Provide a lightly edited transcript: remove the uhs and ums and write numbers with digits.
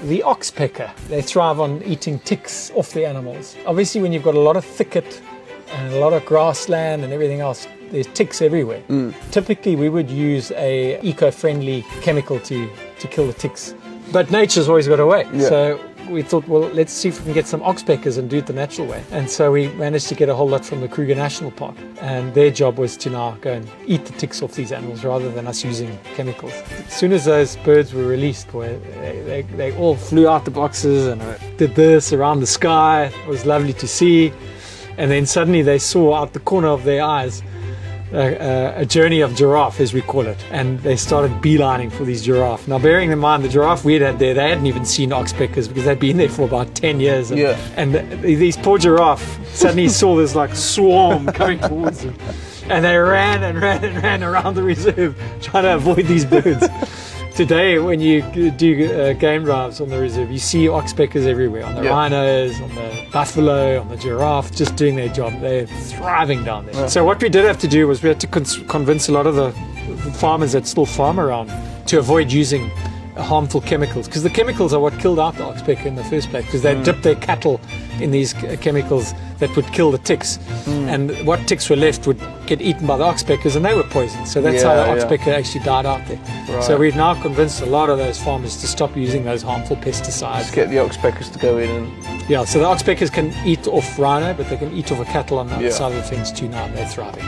the oxpecker. They thrive on eating ticks off the animals. Obviously, when you've got a lot of thicket and a lot of grassland and everything else, there's ticks everywhere. Typically, we would use a eco-friendly chemical to kill the ticks. But nature's always got a way. Yeah. So we thought, well, let's see if we can get some oxpeckers and do it the natural way. And so we managed to get a whole lot from the Kruger National Park. And their job was to now go and eat the ticks off these animals rather than us using chemicals. As soon as those birds were released, boy, they all flew out the boxes and did this around the sky. It was lovely to see. And then suddenly they saw out the corner of their eyes a journey of giraffe, as we call it, and they started beelining for these giraffe. Now, bearing in mind the giraffe we had there, they hadn't even seen oxpeckers because they'd been there for about 10 years. And these poor giraffe suddenly saw this like swarm coming towards them, and they ran and ran and ran around the reserve trying to avoid these birds. Today, when you do game drives on the reserve, you see oxpeckers everywhere, on the rhinos, on the buffalo, on the giraffe, just doing their job. They're thriving down there. So what we did have to do was we had to convince a lot of the farmers that still farm around to avoid using harmful chemicals, because the chemicals are what killed out the oxpecker in the first place, because they dipped their cattle in these chemicals that would kill the ticks, and what ticks were left would get eaten by the oxpeckers, and they were poisoned. So that's how the oxpecker actually died out there. Right. So we've now convinced a lot of those farmers to stop using those harmful pesticides. Just get the oxpeckers to go in and... Yeah, so the oxpeckers can eat off rhino, but they can eat off a cattle on the other side of the fence too now, and they're thriving.